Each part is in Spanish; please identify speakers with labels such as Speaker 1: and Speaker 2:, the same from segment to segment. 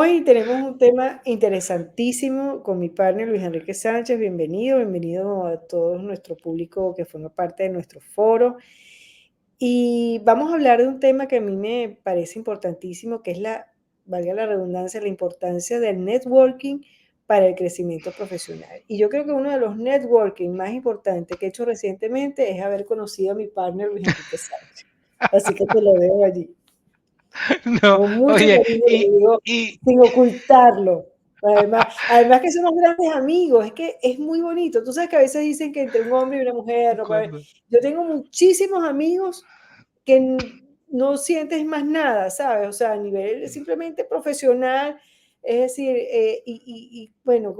Speaker 1: Hoy tenemos un tema interesantísimo con mi partner Luis Enrique Sánchez. Bienvenido, bienvenido a todo nuestro público que forma parte de nuestro foro. Y vamos a hablar de un tema que a mí me parece importantísimo, que es valga la redundancia, la importancia del networking para el crecimiento profesional. Y yo creo que uno de los networking más importantes que he hecho recientemente es haber conocido a mi partner Luis Enrique Sánchez. Así que te lo dejo allí.
Speaker 2: No,
Speaker 1: Con mucho
Speaker 2: oye,
Speaker 1: cariño lo digo,
Speaker 2: y
Speaker 1: sin ocultarlo. Además que somos grandes amigos, es que es muy bonito. Tú sabes que a veces dicen que entre un hombre y una mujer no puede.
Speaker 2: acuerdo,
Speaker 1: Yo tengo muchísimos amigos que no sientes más nada, ¿sabes? O sea, a nivel simplemente profesional, es decir, bueno,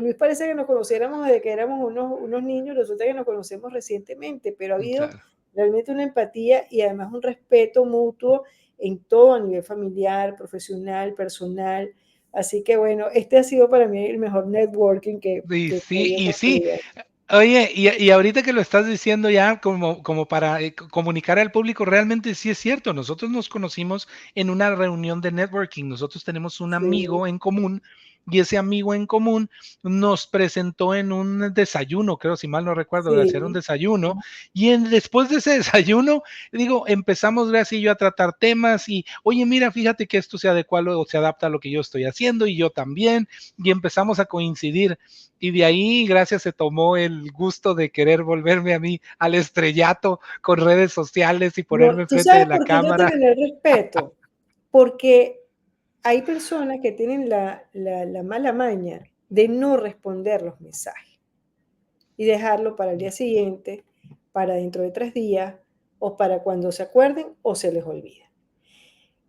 Speaker 1: Luis parece que nos conociéramos desde que éramos unos niños, resulta que nos conocemos recientemente, pero ha habido
Speaker 2: claro.
Speaker 1: realmente una empatía y además un respeto mutuo en todo a nivel familiar, profesional, personal. Así que bueno, este ha sido para mí el mejor networking que he podido
Speaker 2: Y sí,
Speaker 1: construir.
Speaker 2: oye, y ahorita que lo estás diciendo ya como para, comunicar al público, realmente sí es cierto, nosotros nos conocimos en una reunión de networking, nosotros tenemos un
Speaker 1: Sí,
Speaker 2: amigo en común, y ese amigo en común nos presentó en un desayuno, creo, si mal no recuerdo, de hacer un
Speaker 1: sí.
Speaker 2: desayuno, y después de ese desayuno, digo, empezamos Gracia y yo a tratar temas y, oye, mira, fíjate que esto se adecua o se adapta a lo que yo estoy haciendo y yo también, y empezamos a coincidir. Y de ahí, gracias, se tomó el gusto de querer volverme a mí al estrellato con redes sociales y ponerme
Speaker 1: No, ¿tú
Speaker 2: enfrente de
Speaker 1: sabes
Speaker 2: la
Speaker 1: por qué yo te
Speaker 2: cámara.
Speaker 1: gané el respeto? Porque hay personas que tienen la mala maña de no responder los mensajes y dejarlo para el día siguiente, para dentro de 3 días, o para cuando se acuerden o se les olvida.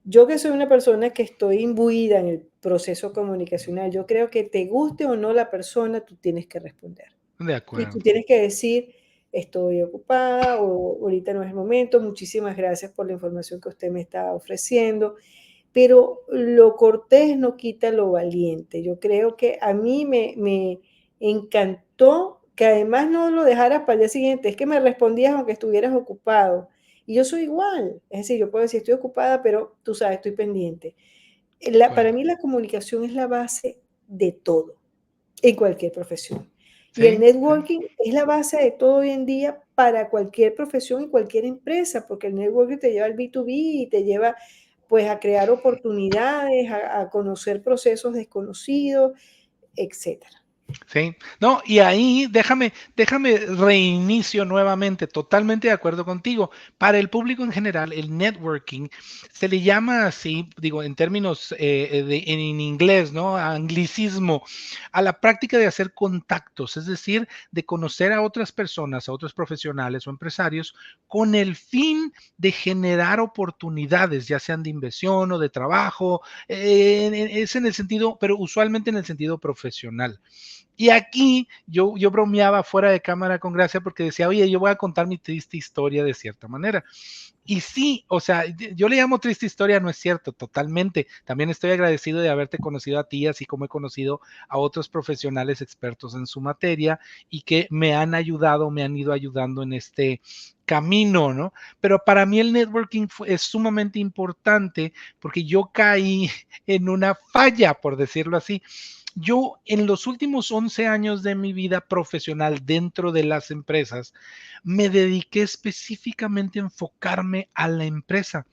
Speaker 1: Yo que soy una persona que estoy imbuida en el proceso comunicacional, yo creo que te guste o no la persona, tú tienes que responder.
Speaker 2: De
Speaker 1: Y
Speaker 2: acuerdo.
Speaker 1: tú tienes que decir: "Estoy ocupada", o "Ahorita no es el momento, muchísimas gracias por la información que usted me está ofreciendo", pero lo cortés no quita lo valiente. Yo creo que a mí me encantó que además no lo dejaras para el día siguiente, es que me respondías aunque estuvieras ocupado. Y yo soy igual, es decir, yo puedo decir: "Estoy ocupada", pero tú sabes, estoy pendiente.
Speaker 2: De
Speaker 1: Para
Speaker 2: acuerdo.
Speaker 1: mí la comunicación es la base de todo, en cualquier profesión. Y el
Speaker 2: Sí, sí.
Speaker 1: networking es la base de todo hoy en día para cualquier profesión y cualquier empresa, porque el networking te lleva al B2B y te lleva, pues, a crear oportunidades, a conocer procesos desconocidos, etcétera.
Speaker 2: Sí, no, y ahí déjame reinicio nuevamente, totalmente de acuerdo contigo. Para el público en general, el networking se le llama así, digo, en términos en inglés, ¿no? Anglicismo, a la práctica de hacer contactos, es decir, de conocer a otras personas, a otros profesionales o empresarios, con el fin de generar oportunidades, ya sean de inversión o de trabajo, es en el sentido, pero usualmente en el sentido profesional. Y aquí yo bromeaba fuera de cámara con Gracia porque decía, oye, yo voy a contar mi triste historia de cierta manera. Y sí, o sea, yo le llamo triste historia, no es cierto, totalmente. También estoy agradecido de haberte conocido a ti, así como he conocido a otros profesionales expertos en su materia y que me han ayudado, me han ido ayudando en este camino, ¿no? Pero para mí el networking es sumamente importante porque yo caí en una falla, por decirlo así. Yo en los últimos 11 años de mi vida profesional dentro de las empresas, me dediqué específicamente a enfocarme a la empresa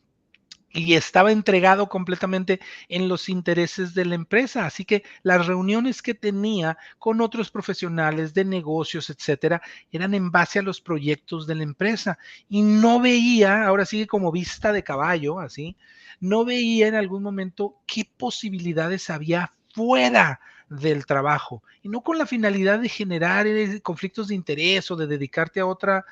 Speaker 2: y estaba entregado completamente en los intereses de la empresa. Así que las reuniones que tenía con otros profesionales de negocios, etcétera, eran en base a los proyectos de la empresa y no veía, ahora sí como vista de caballo, así, no veía en algún momento qué posibilidades había fuera del trabajo y no con la finalidad de generar conflictos de interés o de dedicarte a otra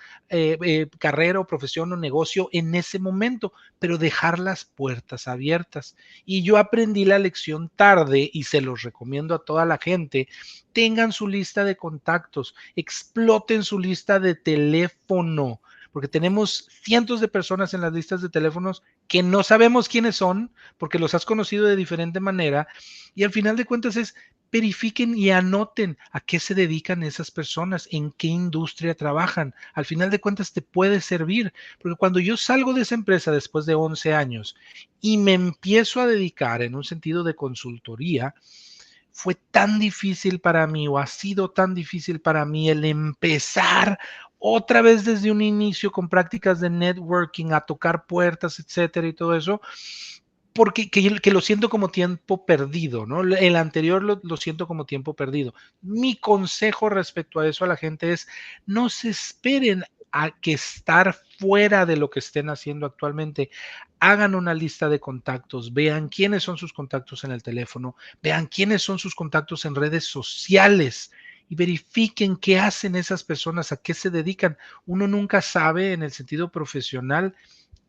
Speaker 2: carrera o profesión o negocio en ese momento, pero dejar las puertas abiertas. Y yo aprendí la lección tarde y se los recomiendo a toda la gente. Tengan su lista de contactos, exploten su lista de teléfono. porque tenemos cientos de personas en las listas de teléfonos que no sabemos quiénes son, porque los has conocido de diferente manera, y al final de cuentas es verifiquen y anoten a qué se dedican esas personas, en qué industria trabajan. Al final de cuentas te puede servir, porque cuando yo salgo de esa empresa después de 11 años y me empiezo a dedicar en un sentido de consultoría, fue tan difícil para mí o ha sido tan difícil para mí el empezar otra vez desde un inicio con prácticas de networking, a tocar puertas, etcétera y todo eso, porque que lo siento como tiempo perdido, ¿no? El anterior lo siento como tiempo perdido. Mi consejo respecto a eso a la gente es, no se esperen a que estar fuera de lo que estén haciendo actualmente. Hagan una lista de contactos, vean quiénes son sus contactos en el teléfono, vean quiénes son sus contactos en redes sociales y verifiquen qué hacen esas personas, a qué se dedican. Uno nunca sabe en el sentido profesional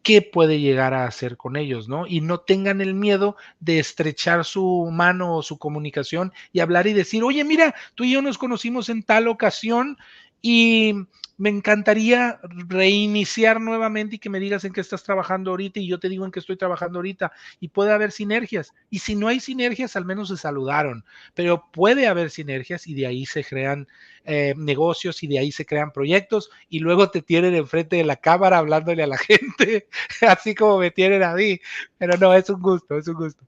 Speaker 2: qué puede llegar a hacer con ellos, ¿no? Y no tengan el miedo de estrechar su mano o su comunicación y hablar y decir, oye, mira, tú y yo nos conocimos en tal ocasión y me encantaría reiniciar nuevamente y que me digas en qué estás trabajando ahorita y yo te digo en qué estoy trabajando ahorita y puede haber sinergias. Y si no hay sinergias, al menos se saludaron, pero puede haber sinergias y de ahí se crean negocios y de ahí se crean proyectos y luego te tienen enfrente de la cámara hablándole a la gente así como me tienen a mí, pero no, es un gusto, es un gusto.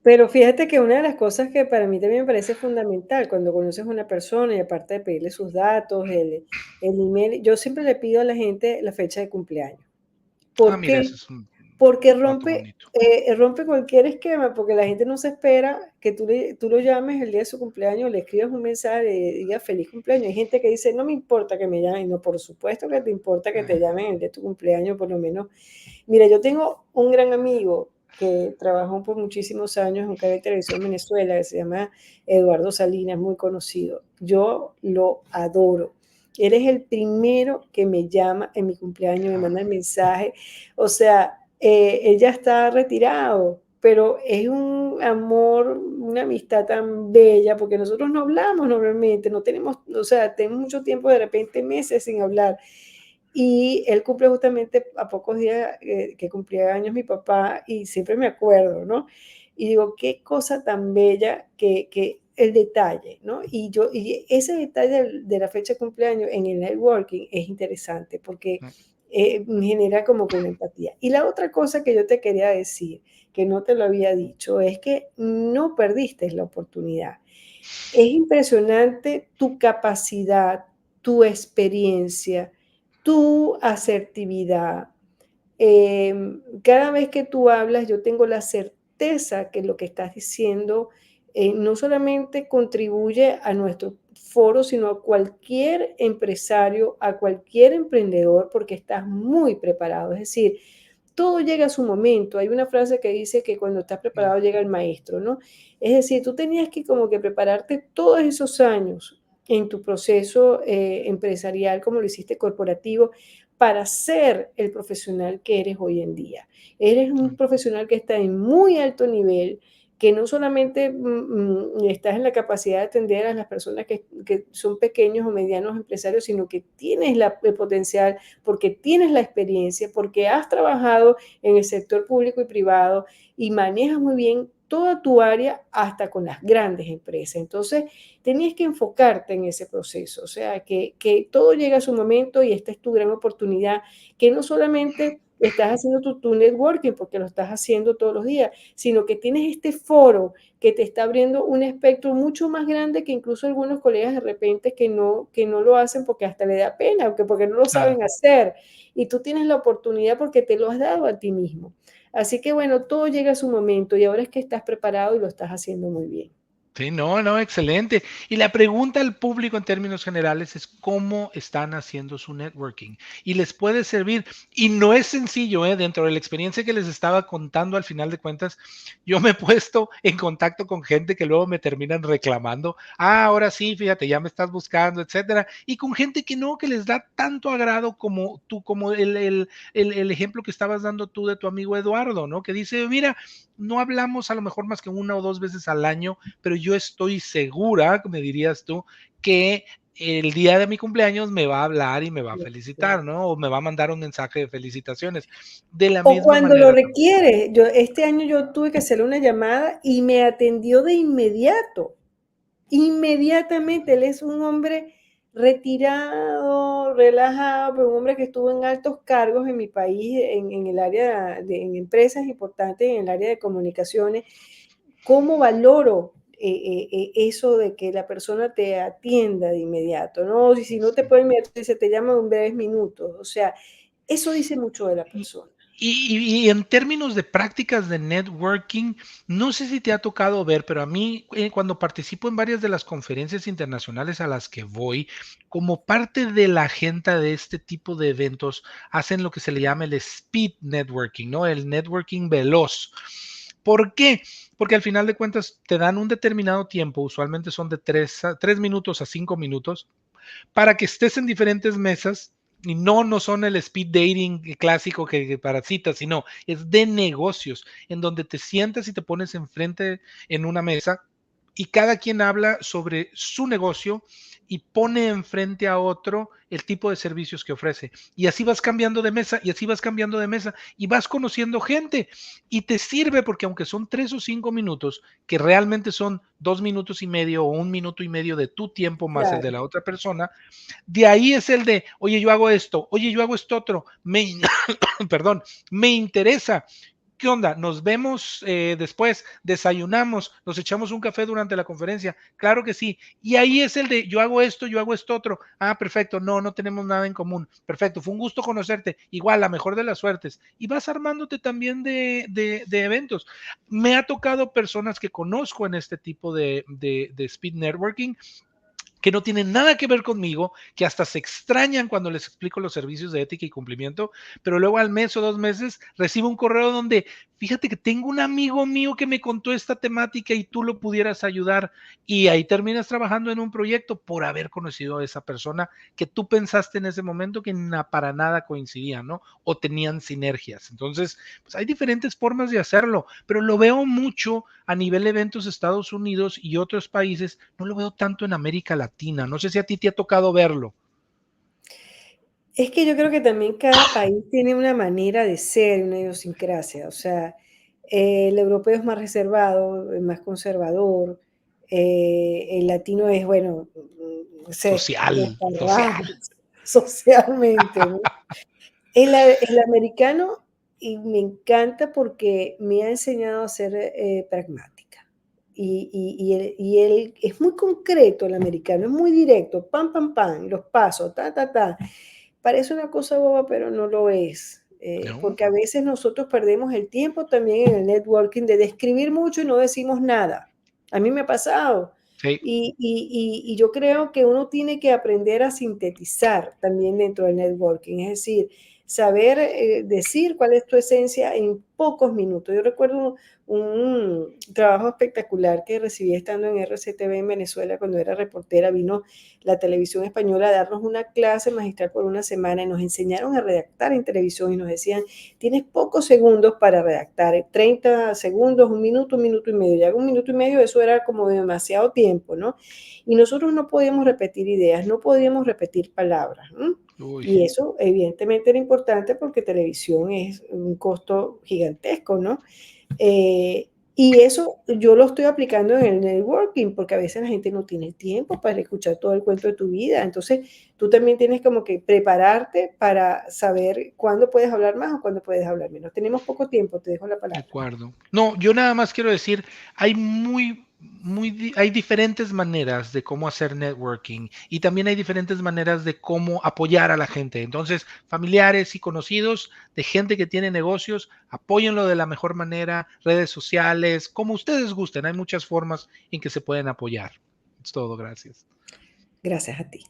Speaker 1: Pero fíjate que una de las cosas que para mí también me parece fundamental cuando conoces a una persona y aparte de pedirle sus datos, el email, yo siempre le pido a la gente la fecha de cumpleaños.
Speaker 2: Ah,
Speaker 1: ¿Por
Speaker 2: mira, eso
Speaker 1: qué?
Speaker 2: es un
Speaker 1: Porque
Speaker 2: dato
Speaker 1: rompe,
Speaker 2: bonito.
Speaker 1: rompe cualquier esquema, porque la gente no se espera que tú lo llames el día de su cumpleaños, le escribas un mensaje, le digas feliz cumpleaños. Hay gente que dice, no me importa que me llamen. No, por supuesto que te importa que te llamen el día de tu cumpleaños, por lo menos. Mira, yo tengo un gran amigo que trabajó por muchísimos años en un canal de televisión en Venezuela, que se llama Eduardo Salinas, muy conocido. Yo lo adoro. Él es el primero que me llama en mi cumpleaños, me manda el mensaje. O sea, él ya está retirado, pero es un amor, una amistad tan bella, porque nosotros no hablamos normalmente, no tenemos, o sea, tenemos mucho tiempo, de repente meses sin hablar. Y él cumple justamente a pocos días que cumplía años mi papá y siempre me acuerdo, ¿no? Y digo, qué cosa tan bella que el detalle, ¿no? Y ese detalle de la fecha de cumpleaños en el networking es interesante porque genera como que una empatía. Y la otra cosa que yo te quería decir, que no te lo había dicho, es que no perdiste la oportunidad. Es impresionante tu capacidad, tu experiencia, tu asertividad. Cada vez que tú hablas, yo tengo la certeza que lo que estás diciendo no solamente contribuye a nuestro foro, sino a cualquier empresario, a cualquier emprendedor, porque estás muy preparado. Es decir, todo llega a su momento. Hay una frase que dice que cuando estás preparado llega el maestro, ¿no? Es decir, tú tenías que como que prepararte todos esos años en tu proceso empresarial, como lo hiciste corporativo, para ser el profesional que eres hoy en día. Eres un profesional que está en muy alto nivel, que no solamente estás en la capacidad de atender a las personas que son pequeños o medianos empresarios, sino que tienes el potencial porque tienes la experiencia, porque has trabajado en el sector público y privado y manejas muy bien toda tu área hasta con las grandes empresas. Entonces, tenías que enfocarte en ese proceso, o sea, que todo llega a su momento y esta es tu gran oportunidad, que no solamente estás haciendo tu networking porque lo estás haciendo todos los días, sino que tienes este foro que te está abriendo un espectro mucho más grande que incluso algunos colegas de repente que no lo hacen porque hasta le da pena, porque no lo
Speaker 2: Claro.
Speaker 1: saben hacer. Y tú tienes la oportunidad porque te lo has dado a ti mismo. Así que bueno, todo llega a su momento y ahora es que estás preparado y lo estás haciendo muy bien.
Speaker 2: Sí, no, no, excelente. Y la pregunta al público en términos generales es cómo están haciendo su networking y les puede servir. Y no es sencillo, ¿eh? Dentro de la experiencia que les estaba contando, al final de cuentas, yo me he puesto en contacto con gente que luego me terminan reclamando. Ah, ahora sí, fíjate, ya me estás buscando, etcétera. Y con gente que no, que les da tanto agrado como tú, como el ejemplo que estabas dando tú de tu amigo Eduardo, ¿no? Que dice, mira, no hablamos a lo mejor más que una o dos veces al año, pero yo estoy segura, me dirías tú, que el día de mi cumpleaños me va a hablar y me va a
Speaker 1: Exacto.
Speaker 2: felicitar, ¿no? O me va a mandar un mensaje de felicitaciones. De la
Speaker 1: O
Speaker 2: misma
Speaker 1: cuando lo
Speaker 2: manera también.
Speaker 1: requiere. Este año yo tuve que hacerle una llamada y me atendió de inmediato. Inmediatamente, él es un hombre retirado, relajado, pero un hombre que estuvo en altos cargos en mi país, en el área en empresas importantes, en el área de comunicaciones. ¿Cómo valoro eso de que la persona te atienda de inmediato? No, y si no te
Speaker 2: Sí.
Speaker 1: puede inmediato, dice, te llama en breves minutos. O sea, eso dice mucho de la
Speaker 2: Y
Speaker 1: persona.
Speaker 2: y en términos de prácticas de networking, no sé si te ha tocado ver, pero a mí, cuando participo en varias de las conferencias internacionales a las que voy, como parte de la agenda de este tipo de eventos, hacen lo que se le llama el speed networking, ¿no? El networking veloz. ¿Por qué? Porque al final de cuentas te dan un determinado tiempo, usualmente son de 3 minutos a 5 minutos, para que estés en diferentes mesas y no son el speed dating clásico que para citas, sino es de negocios, en donde te sientas y te pones enfrente en una mesa y cada quien habla sobre su negocio y pone enfrente a otro el tipo de servicios que ofrece. Y así vas cambiando de mesa y así vas cambiando de mesa y vas conociendo gente y te sirve porque aunque son 3 o 5 minutos, que realmente son 2 minutos y medio o 1 minuto y medio de tu tiempo más el de
Speaker 1: Claro.
Speaker 2: la otra persona, de ahí es el de, oye, yo hago esto, oye, yo hago esto otro, perdón, me interesa. ¿Qué onda? Nos vemos después, desayunamos, nos echamos un café durante la conferencia. Claro que sí. Y ahí es el de, yo hago esto otro. Ah, perfecto. No, no tenemos nada en común. Perfecto. Fue un gusto conocerte. Igual, la mejor de las suertes. Y vas armándote también de eventos. Me ha tocado personas que conozco en este tipo de speed networking que no tienen nada que ver conmigo, que hasta se extrañan cuando les explico los servicios de ética y cumplimiento, pero luego al mes o 2 meses recibo un correo donde, fíjate que tengo un amigo mío que me contó esta temática y tú lo pudieras ayudar y ahí terminas trabajando en un proyecto por haber conocido a esa persona que tú pensaste en ese momento que para nada coincidían, ¿no? O tenían sinergias. Entonces, pues hay diferentes formas de hacerlo, pero lo veo mucho a nivel de eventos de Estados Unidos y otros países, no lo veo tanto en América Latina. No sé si a ti te ha tocado verlo.
Speaker 1: Es que yo creo que también cada país tiene una manera de ser, una idiosincrasia. O sea, el europeo es más reservado, es más conservador, el latino es, bueno, no sé,
Speaker 2: Social, social.
Speaker 1: socialmente, ¿no? El americano, y me encanta porque me ha enseñado a ser pragmática. Y él es muy concreto, el americano, es muy directo, pam, pam, pam, los pasos, ta, ta, ta. Parece una cosa boba, pero no lo es,
Speaker 2: No,
Speaker 1: porque a veces nosotros perdemos el tiempo también en el networking de describir mucho y no decimos nada. A mí me ha pasado.
Speaker 2: sí,
Speaker 1: Y yo creo que uno tiene que aprender a sintetizar también dentro del networking, es decir, saber decir cuál es tu esencia en pocos minutos. Yo recuerdo un trabajo espectacular que recibí estando en RCTV en Venezuela cuando era reportera. Vino la televisión española a darnos una clase magistral por una semana y nos enseñaron a redactar en televisión y nos decían, tienes pocos segundos para redactar, 30 segundos, un minuto y medio. Ya un minuto y medio, eso era como demasiado tiempo, ¿no? Y nosotros no podíamos repetir ideas, no podíamos repetir palabras.
Speaker 2: uy,
Speaker 1: Y eso evidentemente era importante porque televisión es un costo gigantesco, ¿no? Y eso yo lo estoy aplicando en el networking, porque a veces la gente no tiene tiempo para escuchar todo el cuento de tu vida. Entonces, tú también tienes como que prepararte para saber cuándo puedes hablar más o cuándo puedes hablar menos. Tenemos poco tiempo, te dejo la
Speaker 2: de
Speaker 1: palabra.
Speaker 2: acuerdo. No, yo nada más quiero decir, hay diferentes maneras de cómo hacer networking y también hay diferentes maneras de cómo apoyar a la gente. Entonces, familiares y conocidos de gente que tiene negocios, apóyenlo de la mejor manera, redes sociales, como ustedes gusten. Hay muchas formas en que se pueden apoyar. Es todo, gracias.
Speaker 1: Gracias a ti.